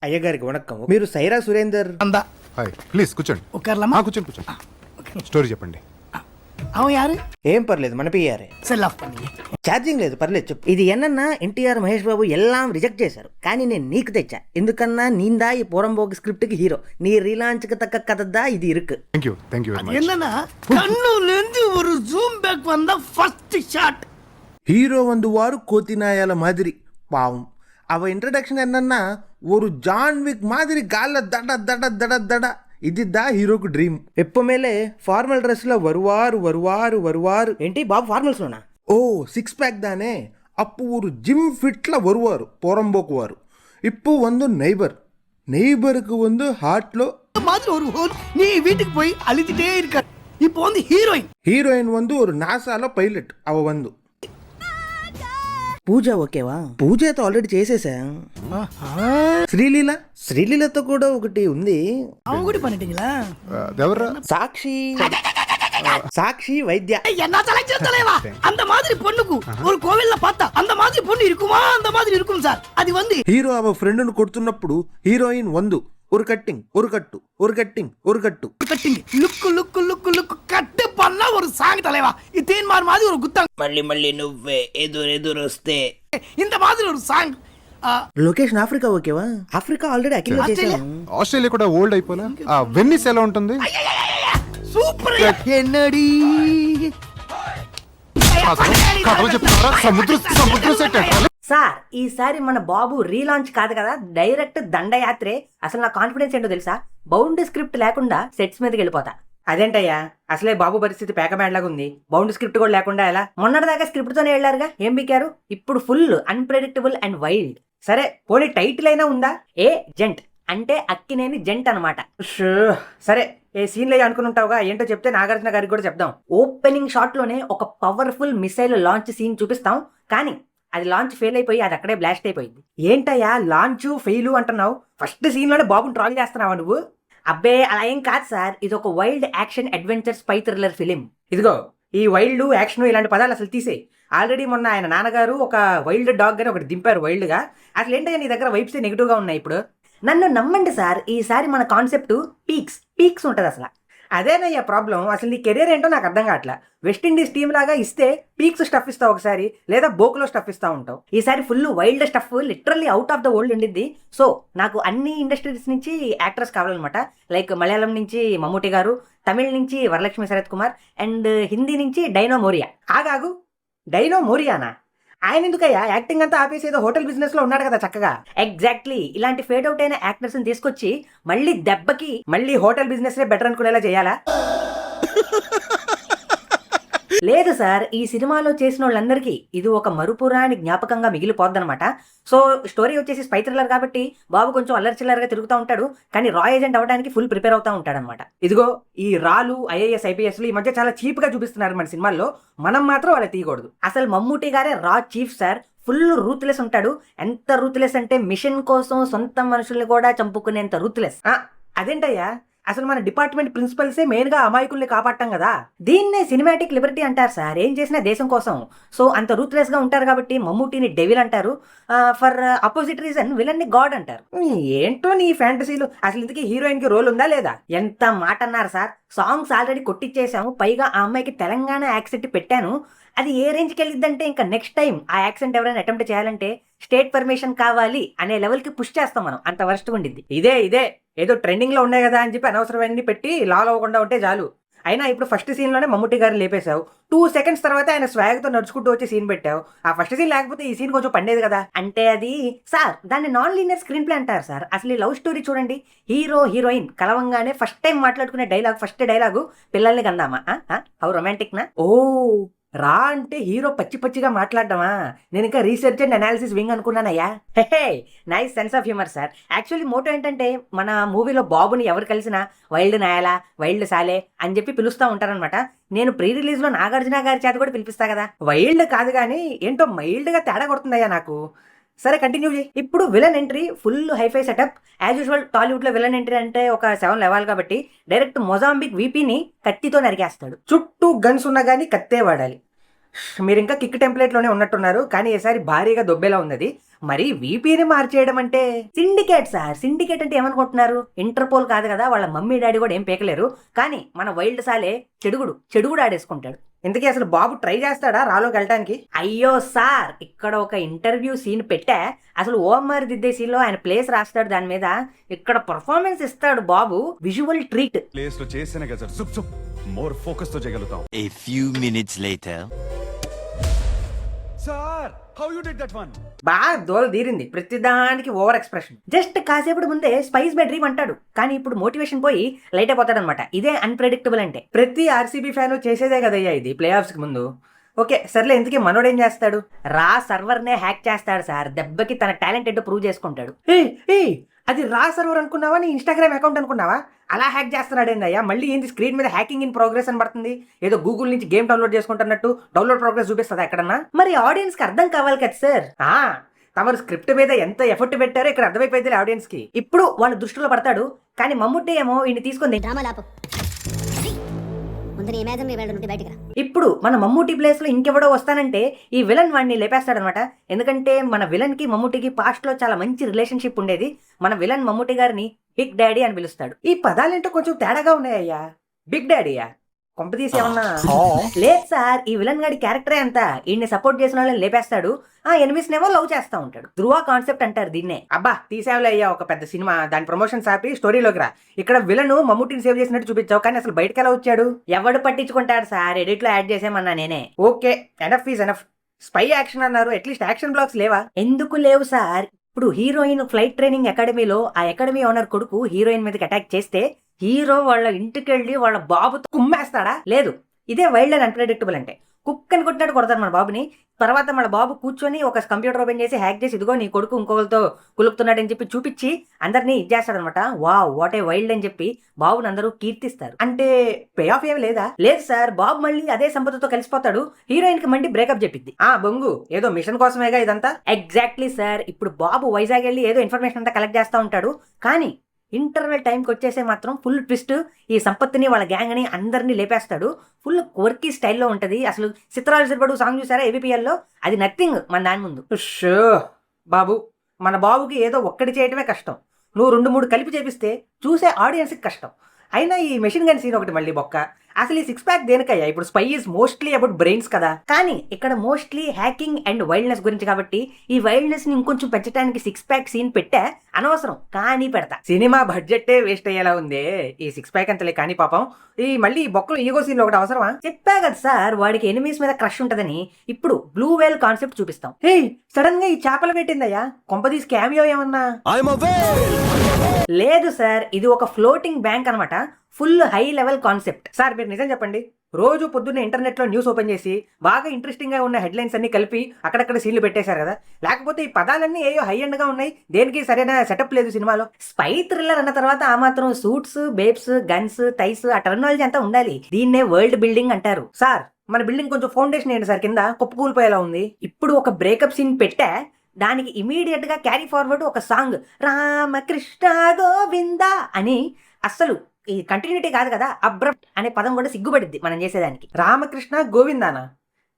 అయ్యగారికి వణక్కం. మీరు సైరా సురేందర్ అందా హాయ్ ప్లీజ్ కూర్చోండి. ఉక్కర్లమ్మా కూర్చోండి కూర్చోండి. స్టోరీ చెప్పండి. அவன் யாரு? ఏం పర్లేదు మన పియ్యారే. సెల్ ఆఫ్ பண்ணி ఛార్జింగ్ లేదు పర్లేదు చెప్పు. ఇది ఎన్నన్నా ఎన్టీఆర్ మహేష్ బాబు ఎల్లాం రిజెక్ట్ చేశారు, కానీ నేను నీకు తెచ్చా. ఎందుకన్నా నీందా ఈ పోరంబోక్ స్క్రిప్ట్ కి హీరో, నీ రీలాంచ్కి తక్క కథదా ఇది ఇరుకు. Thank you very much. என்னன்னா கண்ணுல இருந்து ஒரு ஜூம் பேக் வந்த ஃபர்ஸ்ட் ஷாட். హీరో వందు వారు కోతినాయాల మాదిరి పావం. அவ ఇంట్రడక్షన్ ఎన్నన్నా ஒரு ஜான் விக் மாதிரி கால தட தட தட தட ఇదిద్దా హీరోకు డ్రీమ్. ఎప్పమేలే ఫార్మల్ డ్రెస్ లో వరువారు వరువారు వరువారు. ఏంటి బాబు ఫార్మల్స్ లోనా? ఓ సిక్స్ ప్యాక్ దానే. అప్పు ஒரு ஜிம் ஃபிட்ல வருவாரு போறம்போக்குவாரு. இப்போ வந்து நெய்பருக்கு வந்து ஹார்ட்ல மாதிரி ஒரு ஹோல் நீ வீட்டுக்கு போய் அழுதுட்டே இருக்க. இப்போ வந்து ஹீரோயின் வந்து ஒரு నాసాలో పైలట్. అవ வந்து పూజ ఓకేవా? పూజ అయితే ఆల్రెడీ చేసేసా. శ్రీలీలతో కూడా ఒకటి ఉంది. அவங்க கூட பண்ணிட்டீங்களா? ఎవరా? సాక్షి వైద్య. என்ன தலைச்சர் தலைவா, அந்த மாதிரி பொண்ணுக்கு ஒரு கோவில்ல பார்த்தா அந்த மாதிரி பொண்ணு இருக்குமா? அந்த மாதிரி இருக்கும் சார். అది வந்து హీరో అవ ఫ్రెండ్ ను కొడుతున్నప్పుడు హీరోయిన్ వందు ஒரு கட்டிங் ஒரு கட்டு ஒரு கட்டிங் ஒரு கட்டு cutting look look look look cut పన్న ஒரு సాంగ్ தலைவா. ఈ తీన్ మార్ மாதிரி ஒரு குத்தம் మళ్ళీ మళ్ళీ నువ్వే ఎదురొస్తే இந்த மாதிரி ஒரு సాంగ్. లొకేషన్ ఆఫ్రికా ఓకేవా? ఆఫ్రికా ఆల్రెడీ అఖిల్ చేశాను. ఆస్ట్రేలియా కూడా ఓల్డ్ అయిపోలా. వెన్నిస్ ఎలా ఉంటుంది? సూపర్. ఎన్నడి సముద్ర సెట్. సార్ ఈసారి మన బాబు రీలాంచ్ కాదు కదా, డైరెక్ట్ దండయాత్రే. అసలు నా కాన్ఫిడెన్స్ ఏంటో తెలుసా? బౌండ్ స్క్రిప్ట్ లేకుండా సెట్స్ మీదకి వెళ్ళిపోతా. అదేంటయ్యా, అసలే బాబు పరిస్థితి పేకమేడలాగా ఉంది. బౌండ్ స్క్రిప్ట్ కూడా లేకుండా ఎలా? మొన్నటిదాకా స్క్రిప్ట్ తోనే వెళ్ళారుగా, ఏం బికారు? ఇప్పుడు ఫుల్ అన్ప్రెడిక్టబుల్ అండ్ వైల్డ్. సరే పోనీ టైటిల్ అయినా ఉందా? ఏ జెంట్ అంటే అక్కినేని జెంట్ అనమాట. సరే ఏ సీన్లు అనుకుని ఉంటావుగా, ఏంటో చెప్తే నాగార్జున గారికి కూడా చెప్దాం. ఓపెనింగ్ షాట్ లోనే ఒక పవర్ఫుల్ మిసైల్ లాంచ్ సీన్ చూపిస్తాం, కానీ అది లాంచ్ ఫెయిల్ అయిపోయి అది అక్కడే బ్లాస్ట్ అయిపోయింది. ఏంటయ్యా లాంచ్ ఫెయిల్ అంటున్నావు? ఫస్ట్ సీన్ లోనే బాబుని ట్రాల్ చేస్తున్నావా నువ్వు? అబ్బే అలా ఏం కాదు సార్, ఇది ఒక wild action adventure spy thriller film. ఇదిగో ఈ వైల్డ్ యాక్షన్ ఇలాంటి పదాలు అసలు తీసే. ఆల్రెడీ మొన్న ఆయన నాన్నగారు ఒక వైల్డ్ డాగ్ గాని ఒకటి దింపారు వైల్డ్ గా. అసలు ఏంటయ్యా నీ దగ్గర వైబ్స్ నెగిటివ్ గా ఉన్నాయి ఇప్పుడు. నన్ను నమ్మండి సార్, ఈసారి మన కాన్సెప్ట్ పీక్స్ ఉంటది. అసలు అదేనయ్యా ప్రాబ్లం. అసలు నీ కెరీర్ ఏంటో నాకు అర్థం కావట్లా. వెస్టిండీస్ టీమ్ లాగా ఇస్తే పీక్స్ స్టఫ్ ఇస్తావు ఒకసారి, లేదా బోకులో స్టఫ్ ఇస్తా ఉంటావు. ఈసారి full wild stuff, literally out of the world ఉండిద్ది. సో నాకు అన్ని ఇండస్ట్రీస్ నుంచి యాక్టర్స్ కావాలన్నమాట. లైక్ మలయాళం నుంచి మమ్ముటి గారు, తమిళ నుంచి వరలక్ష్మి శరత్ కుమార్, అండ్ హిందీ నుంచి డైనో మోరియా. ఆగాగు, డైనో మోరియానా? ఆయన ఎందుకయ్యా యాక్టింగ్ అంతా ఆపేసి ఏదో హోటల్ బిజినెస్ లో ఉన్నాడు కదా చక్కగా. ఎగ్జాక్ట్లీ ఇలాంటి ఫేడ్ అవుట్ అయిన యాక్టర్స్ ని తీసుకొచ్చి మళ్ళీ దెబ్బకి మళ్ళీ హోటల్ బిజినెస్ బెటర్ అనుకునేలా చేయాలా? లేదు సార్, ఈ సినిమాలో చేసిన వాళ్ళందరికీ ఇది ఒక మరుపురాని జ్ఞాపకంగా మిగిలిపోద్దనమాట. సో స్టోరీ వచ్చేసి స్పై థ్రిల్లర్ కాబట్టి బాబు కొంచెం అల్లరిచిల్లరగా తిరుగుతూ ఉంటాడు, కానీ రా ఏజెంట్ అవ్వడానికి ఫుల్ ప్రిపేర్ అవుతా ఉంటాడు అనమాట. ఇదిగో ఈ రాలు ఐఏఎస్ ఐపీఎస్లు ఈ మధ్య చాలా చీప్ గా చూపిస్తున్నారు మన సినిమాల్లో. మనం మాత్రం అలా తీయకూడదు. అసలు మమ్ముటి గారే రా చీఫ్ సార్. ఫుల్ రూత్లెస్ ఉంటాడు. ఎంత రూత్లెస్ అంటే మిషన్ కోసం సొంత మనుషుల్ని కూడా చంపుకునేంత రూత్లెస్. అదేంటయ్యా, అసలు మన డిపార్ట్మెంట్ ప్రిన్సిపల్సే మెయిన్ గా అమాయకుల్ని కాపాడటం కదా. దీన్నే సినిమాటిక్ లిబర్టీ అంటారు సార్. ఏం చేసినా దేశం కోసం. సో అంత రూత్లెస్ గా ఉంటారు కాబట్టి మమ్ముటిని డెవిల్ అంటారు. ఫర్ అపోజిట్ రీజన్ విలన్ ని గాడ్ అంటారు. ఏంటో నీ ఫ్యాంటసీలు. అసలు ఇంతకీ హీరోయిన్ కి రోల్ ఉందా లేదా? ఎంత మాట అన్నారు సార్. సాంగ్స్ ఆల్రెడీ కొట్టిచ్చేసాము, పైగా ఆ అమ్మాయికి తెలంగాణ యాక్సెంట్ పెట్టాను. అది ఏ రేంజ్కి వెళ్ళిద్దంటే ఇంకా నెక్స్ట్ టైం ఆ యాక్సెంట్ ఎవరైనా అటెంప్ట్ చేయాలంటే స్టేట్ పర్మిషన్ కావాలి అనే లెవెల్కి పుష్ చేస్తాం మనం. అంత వరస్ట్ ఉండిద్ది. ఇదే ఏదో ట్రెండింగ్ లో ఉన్నాయి కదా అని చెప్పి అనవసరమైనవి పెట్టి లాల్ అవ్వకుండా ఉంటే చాలు. అయినా ఇప్పుడు ఫస్ట్ సీన్ లోనే మమ్ముటి గారిని లేపేశావు. 2 seconds తర్వాత ఆయన స్వాగ్ తో నడుచుకుంటూ వచ్చి సీన్ పెట్టావు. ఆ ఫస్ట్ సీన్ లేకపోతే ఈ సీన్ కొంచెం పండేది కదా. అంటే అది సార్ దాన్ని నాన్ లీనియర్ స్క్రీన్ ప్లే అంటారు సార్. అసలు ఈ లవ్ స్టోరీ చూడండి, హీరో హీరోయిన్ కలవంగానే ఫస్ట్ టైం మాట్లాడుకునే డైలాగ్, ఫస్ట్ డైలాగు పిల్లల్ని కందామా. హౌ రొమాంటిక్ నా. ఓ రా అంటే హీరో పచ్చిగా మాట్లాడటమా? నేను ఇంకా రీసెర్చ్ అండ్ అనాలిసిస్ వింగ్ అనుకున్నానయ్యా. Hey nice sense of humour sir. Actually motto ఏంటంటే మన మూవీలో బాబుని ఎవరు కలిసినా వైల్డ్ నాయలా, వైల్డ్ సాలే అని చెప్పి పిలుస్తూ ఉంటారనమాట. నేను ప్రీ రిలీజ్ లో నాగార్జున గారి చేత కూడా పిలిపిస్తా కదా. వైల్డ్ కాదు కానీ ఏంటో మైల్డ్ గా తేడా కొడుతుందయ్యా నాకు. సరే కంటిన్యూ చేయి. ఇప్పుడు villain entry full hi-fi setup. As usual Tollywood లో విలన్ ఎంట్రీ అంటే ఒక 7 లెవెల్ కాబట్టి డైరెక్ట్ మొజాంబిక్ వీపీని కత్తితో నరికేస్తాడు. చుట్టూ గన్స్ ఉన్నా గానీ కత్తే వాడాలి. మీరు ఇంకా కిక్ టెంప్లెట్ లోనే ఉన్నట్టున్నారు, కానీ ఈసారి భారీగా దొబ్బేలా ఉన్నది. మరి వీపీని మార్చేయడం అంటే సిండికేట్ సార్. సిండికేట్ అంటే ఏమనుకుంటున్నారు? ఇంటర్పోల్ కాదు కదా, వాళ్ళ మమ్మీ డాడీ కూడా ఏం పీకలేరు. కానీ మన వైల్డ్ సాలే చెడుగుడు ఆడేసుకుంటాడు. ఇంతకీ అసలు బాబు ట్రై చేస్తాడా రాలోకి వెళ్ళటానికి? అయ్యో సార్, ఇక్కడ ఒక ఇంటర్వ్యూ సీన్ పెట్టా, అసలు ఓఎంఆర్ దిద్దే సీన్ లో ఆయన ప్లేస్ రాస్తాడు దాని మీద, ఇక్కడ పర్ఫార్మెన్స్ ఇస్తాడు బాబు. Visual treat. ప్లేస్ లో చేసిన కదా సార్, మోర్ ఫోకస్ తో చేయగలుగుతాం. A few minutes later. Sir how you did that one? బాగా దోల తీరింది, ప్రతిదానికి ఓవర్ ఎక్స్ప్రెషన్. జస్ట్ కాసేపటి ముందే స్పైస్ బై డ్రీమ్ అంటాడు, కానీ ఇప్పుడు మోటివేషన్ పోయి లైట్ అయిపోతాడు అనమాట. ఇదే అన్ప్రెడిక్టబుల్ అంటే. ప్రతి ఆర్సీబీ ఫ్యాన్ చేసేదే కదయ్యా ఇది ప్లే ఆఫ్స్ కి ముందు. ఓకే సర్లే, ఇంతకీ మనోడు ఏం చేస్తాడు? రా సర్వర్ నే హ్యాక్ చేస్తాడు సార్. దెబ్బకి తన టాలెంట్ ఏంటో ప్రూవ్ చేసుకుంటాడు. అది రా సర్వర్ అనుకున్నావా, నీ ఇన్స్టాగ్రామ్ అకౌంట్ అనుకున్నావా? అలా హ్యాక్ చేస్తున్నాడు ఏందయ్యా? మళ్ళీ ఏంది స్క్రీన్ మీద హ్యాకింగ్ ఇన్ ప్రోగ్రెస్ అని పడుతుంది? ఏదో గూగుల్ నుంచి గేమ్ డౌన్లోడ్ చేసుకుంటున్నట్టు డౌన్లోడ్ ప్రోగ్రెస్ చూపిస్తుంది ఎక్కడన్నా. మరి ఆడియన్స్ కి అర్థం కావాలి కదా సార్. తమరు స్క్రిప్ట్ మీద ఎంత ఎఫర్ట్ పెట్టారో ఇక్కడ అర్థమైపోయింది ఆడియన్స్ కి. ఇప్పుడు వాళ్ళ దృష్టిలో పడతాడు, కానీ మమ్ముట్టి ఏమో ఈయన తీసుకుంది. ఇప్పుడు మన మమ్మూటి ప్లేస్ లో ఇంకెవడో వస్తానంటే ఈ విలన్ వాడిని లేపేస్తాడనమాట. ఎందుకంటే మన విలన్ కి మమ్మూటికి పాస్ట్ లో చాలా మంచి రిలేషన్షిప్ ఉండేది. మన విలన్ మమ్మూటి గారిని బిగ్ డాడీ అని పిలుస్తాడు. ఈ పదాలేంటో కొంచెం తేడాగా ఉన్నాయ్యా. బిగ్ డాడీయా? కొంపతీసి ఏమన్నా? లేదు సార్, ఈ విలన్ గాడి క్యారెక్టరే అంతా. ఈయన్ని సపోర్ట్ చేసిన వాళ్ళని లేపేస్తాడు, ఆ ఎనిమిస్ నేమో లవ్ చేస్తా ఉంటాడు. ధ్రువ కాన్సెప్ట్ అంటారు దీన్నే. అబ్బా తీసేవలే అయ్యా ఒక పెద్ద సినిమా, దాని ప్రమోషన్స్ ఆపి స్టోరీలోకి రా. ఇక్కడ విలన్ మమ్ముటిని సేవ్ చేసినట్టు చూపించావు, కానీ అసలు బయటకు ఎలా వచ్చాడు? ఎవడు పట్టించుకుంటాడు సార్, ఎడిట్ లో యాడ్ చేసేమన్నా నేనే. Okay enough is enough. Spy action అన్నారు, అట్లీస్ట్ యాక్షన్ బ్లాక్స్ లేవా? ఎందుకు లేవు సార్? ఇప్పుడు హీరోయిన్ ఫ్లైట్ ట్రైనింగ్ అకాడమీలో ఆ అకాడమీ ఓనర్ కొడుకు హీరోయిన్ మీదకి అటాక్ చేస్తే హీరో వాళ్ళ ఇంటికి వెళ్ళి వాళ్ళ బాబుతో కుమ్మేస్తాడా? లేదు. ఇదే వైల్డ్ అండ్ అన్ప్రెడిక్టబుల్ అంటే. కుక్ అని కొట్టినట్టు కొడతారు మన బాబుని. తర్వాత మన బాబు కూర్చొని ఒక కంప్యూటర్ ఓపెన్ చేసి హ్యాక్ చేసి ఇదిగో నీ కొడుకు ఇంకొకరితో కులుపుతున్నాడు అని చెప్పి చూపించి అందరినీ ఇచ్చేస్తాడు అనమాట. వావ్ వాట్ ఏ వైల్డ్ అని చెప్పి బాబుని అందరూ కీర్తిస్తారు. అంటే పే ఆఫ్ ఏమి లేదా? లేదు సార్, బాబు మళ్ళీ అదే సంపదతో కలిసిపోతాడు. హీరోయిన్ కి మళ్ళీ బ్రేకప్ చెప్పిద్ది. బొంగు ఏదో మిషన్ కోసమేగా ఇదంతా. Exactly sir. ఇప్పుడు బాబు వైజాగ్ వెళ్ళి ఏదో ఇన్ఫర్మేషన్ అంతా కలెక్ట్ చేస్తూ ఉంటాడు, కానీ ఇంటర్వెల్ టైంకి వచ్చేసే మాత్రం ఫుల్ ట్విస్ట్. ఈ సంపత్తిని వాళ్ళ గ్యాంగ్ అని అందరినీ లేపేస్తాడు. ఫుల్ క్వర్కీ స్టైల్లో ఉంటది. అసలు చిత్రాలు సిరబడు సాంగ్ చూసారా ఏబిపిఎల్లో? అది నథింగ్ మన దాని ముందు. షో బాబు, మన బాబుకి ఏదో ఒక్కటి చేయటమే కష్టం, నువ్వు 2-3 కలిపి చేపిస్తే చూసే ఆడియన్స్కి కష్టం. అయినా ఈ మెషిన్ గన్ సీన్ ఒకటి మళ్ళీ బొక్క. అసలు ఈ 6 ప్యాక్ దేనికయ్యా? ఇప్పుడు spy is mostly about brains కదా. కానీ ఇక్కడ మోస్ట్లీ హ్యాకింగ్ అండ్ వైల్డ్నెస్ గురించి కాబట్టి ఈ వైల్డ్నెస్ ని ఇంకొంచెం పెంచడానికి 6 ప్యాక్ సీన్ పెట్టా. అనవసరం కానీ పెడతా. సినిమా బడ్జెట్టే వేస్ట్ అయ్యేలా ఉంది ఈ 6 ప్యాక్ అంతలే. కానీ పాపం ఈ మళ్ళీ బొక్కలు ఈగో సీన్ ఒకటి అవసరమా? చెప్పా కదా సార్, వాడికి ఎనిమీస్ మీద క్రష్ ఉంటదని. ఇప్పుడు బ్లూ వేల్ కాన్సెప్ట్ చూపిస్తాం. సడన్ గా ఈ చేపలు పెట్టిందయ్యా, కొంపదీసి క్యామియో ఏమన్నా? లేదు సార్, ఇది ఒక ఫ్లోటింగ్ బ్యాంక్ అనమాట. Full high level concept. Sir మీరు నిజం చెప్పండి, రోజు పొద్దున్న ఇంటర్నెట్ లో న్యూస్ ఓపెన్ చేసి బాగా ఇంట్రెస్టింగ్ గా ఉన్న హెడ్లైన్స్ అన్ని కలిపి అక్కడక్కడ సీన్లు పెట్టేశారు కదా. లేకపోతే ఈ పదాలన్నీ ఏయో హై ఎండ్ గా ఉన్నాయి, దేనికి సరైన సెటప్ లేదు సినిమాలో. స్పై థ్రిల్లర్ అన్న తర్వాత ఆ మాత్రం సూట్స్, బేబ్స్, గన్స్, టైస్, ఆ టెర్మినాలజీ అంతా ఉండాలి. దీన్నే వరల్డ్ బిల్డింగ్ అంటారు. సార్ మన బిల్డింగ్ కొంచెం ఫౌండేషన్ ఏంటి సార్, కింద కుప్పకూలిపోయేలా ఉంది. ఇప్పుడు ఒక బ్రేకప్ సీన్ పెట్టా, దానికి ఇమీడియట్ గా క్యారీ ఫార్వర్డ్ ఒక సాంగ్ రామకృష్ణ గోవింద అని. అస్సలు ఈ కంటిన్యూటీ కాదు కదా, అబ్రప్ట్ అనే పదం కూడా సిగ్గుపడిద్ది మనం చేసేదానికి. రామకృష్ణ గోవిందానా?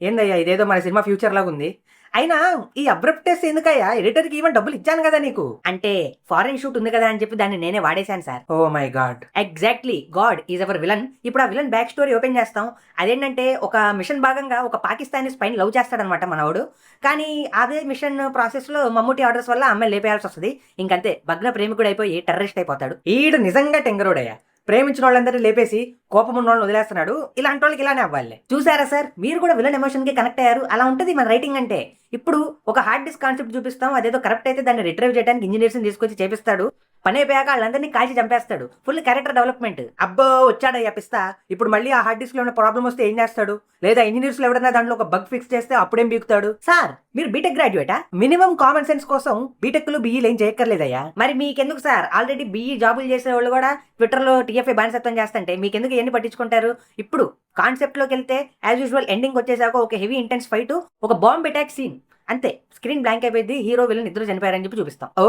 ఏందయ్యా ఇదేదో మన సినిమా ఫ్యూచర్ లాగా ఉంది. అయినా ఈ అబ్రప్టెస్ ఎందుకయ్యా? ఎడిటర్కి ఈవెన్ డబ్బులు ఇచ్చాను కదా నీకు. అంటే ఫారెన్ షూట్ ఉంది కదా అని చెప్పి దాన్ని నేనే వాడేశాను sir. Oh my god. Exactly, god is our villain. ఇప్పుడు ఆ విలన్ బ్యాక్ స్టోరీ ఓపెన్ చేస్తాం. అదేంటంటే ఒక మిషన్ భాగంగా ఒక పాకిస్తానీ స్పైన్ లవ్ చేస్తాడనమాట మనవాడు. కానీ అదే మిషన్ ప్రాసెస్ లో మమ్ముటి ఆర్డర్స్ వల్ల అమ్మాయి లేపేయాల్సి వస్తుంది. ఇంకంతే భగ్న ప్రేమికుడు అయిపోయి టెర్రరిస్ట్ అయిపోతాడు. ఈడు నిజంగా టెంగరోడయ్యా, ప్రేమించిన వాళ్ళందరినీ లేపేసి కోపం ఉన్న వాళ్ళని వదిలేస్తున్నాడు. ఇలాంటి వాళ్ళకి ఇలానే అవ్వాలి. చూసారా సార్, మీరు కూడా విలన్ ఎమోషన్ కి కనెక్ట్ అయ్యారు. అలా ఉంటది మన రైటింగ్ అంటే. ఇప్పుడు ఒక హార్డ్ డిస్క్ కాన్సెప్ట్ చూపిస్తాం, అదేదో కరెక్ట్ అయితే దాన్ని రిట్రైవ్ చేయడానికి ఇంజనీర్స్ తీసుకొచ్చి చేపిస్తాడు. పని అయిపోయాక వాళ్ళందరినీ కాల్చి చంపేస్తాడు. Full character development. అబ్బో వచ్చాడయ్యా పిస్తా. ఇప్పుడు మళ్ళీ ఆ హార్డ్ డిస్క్ లో ఏమైనా ప్రాబ్లం వస్తే ఏం చేస్తాడు? లేదా ఇంజనీర్స్ లో ఎవరైనా దాంట్లో ఒక బగ్ ఫిక్స్ చేస్తే అప్పుడేం బీకుతాడు? సార్ మీరు బీటెక్ గ్రాడ్యుయేటా? మినిమం కామన్ సెన్స్ కోసం బీటెక్ లో బిఈలు ఏం చేయక్కర్లేదయ్యా. మరి మీకెందుకు సార్? ఆల్రెడీ బిఈ జాబులు చేసే వాళ్ళు కూడా ట్విట్టర్ లో టీఎఫ్ఐ బానిసత్వం చేస్తుంటే మీకెందుకు ఎన్ని పట్టించుకుంటారు? ఇప్పుడు కాన్సెప్ట్ లోకి వెళ్తే యాజ్ యూజువల్ ఎండింగ్ వచ్చేసాక ఒక హెవీ ఇంటెన్స్ ఫైట్, ఒక బాంబ్ అటాక్ సీన్, అంతే. స్క్రీన్ బ్లాంక్ అయిపోయింది. హీరో విలన్ ఇద్దరు చనిపోయారని చెప్పి చూపిస్తాం. ఓ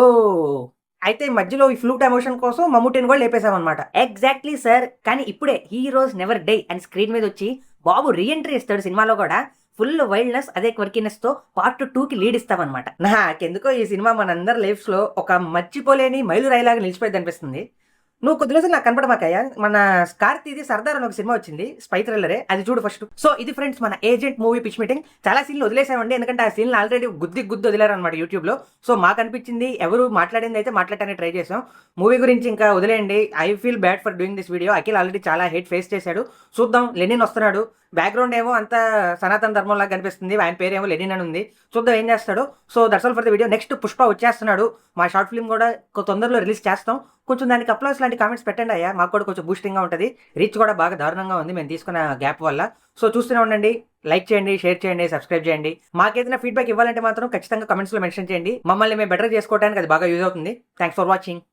అయితే మధ్యలో ఈ ఫ్లూట్ ఎమోషన్ కోసం మమ్ముటిని కూడా లేపేశామన్నమాట. Exactly sir. కానీ ఇప్పుడే హీరోస్ నెవర్ డే అని స్క్రీన్ మీద వచ్చి బాబు రీఎంట్రీ ఇస్తాడు సినిమాలో కూడా. ఫుల్ వైల్డ్నెస్ అదే క్వర్కినెస్ తో పార్ట్ 2కి లీడ్ ఇస్తామన్నమాట. నాకెందుకో ఈ సినిమా మనందరి లైఫ్స్ లో ఒక మర్చిపోలేని మైలురాయిలాగా నిలిచిపోయింది అనిపిస్తుంది. నువ్వు కొద్ది రోజులు నాకు కనపడమాకయ్యా, మన కార్తీది సర్దార్ అని ఒక సినిమా వచ్చింది, స్పై థ్రిల్లరే, అది చూడు ఫస్ట్. సో ఇది ఫ్రెండ్స్ మన ఏజెంట్ మూవీ పిచ్ మీటింగ్. చాలా సీన్లు వదిలేసామండి, ఎందుకంటే ఆ సీన్లు ఆల్రెడీ గుద్ది వదిలేరు అనమాట యూట్యూబ్ లో. సో మాకు అనిపించింది, ఎవరు మాట్లాడింది అయితే మాట్లాడటానికి ట్రై చేసాం. మూవీ గురించి ఇంకా వదిలేయండి. I feel bad for doing this video. Akhil already చాలా హేట్ ఫేస్ చేశాడు. చూద్దాం, లెనిన్ వస్తున్నాడు, బ్యాక్గ్రౌండ్ ఏమో అంత సనాతన ధర్మం లాగా కనిపిస్తుంది, ఆయన పేరు ఏమో లెనిన్ అని ఉంది. చూద్దాం ఏం చేస్తాడు. So that's all for the video. Next Pushpa వచ్చేస్తున్నాడు, మా షార్ట్ ఫిల్మ్ కూడా తొందరలో రిలీజ్ చేస్తాం. కొంచెం దానికి అప్లోడ్స్ లాంటి కామెంట్స్ పెట్టండి అయ్యా, మాకు కూడా కొంచెం బూస్టింగ్గా ఉంటుంది. రీచ్ కూడా బాగా దారుణంగా ఉంది మేము తీసుకున్న గ్యాప్ వల్ల. సో చూస్తూనే ఉండండి, లైక్ చేయండి, షేర్ చేయండి, సబ్స్క్రైబ్ చేయండి. మాకేదైనా ఫీడ్బ్యాక్ ఇవ్వాలంటే మాత్రం ఖచ్చితంగా కమెంట్స్లో మెన్షన్ చేయండి. మమ్మల్ని మేము బెటర్ చేసుకోవడానికి అది బాగా యూజ్ అవుతుంది. Thanks for watching.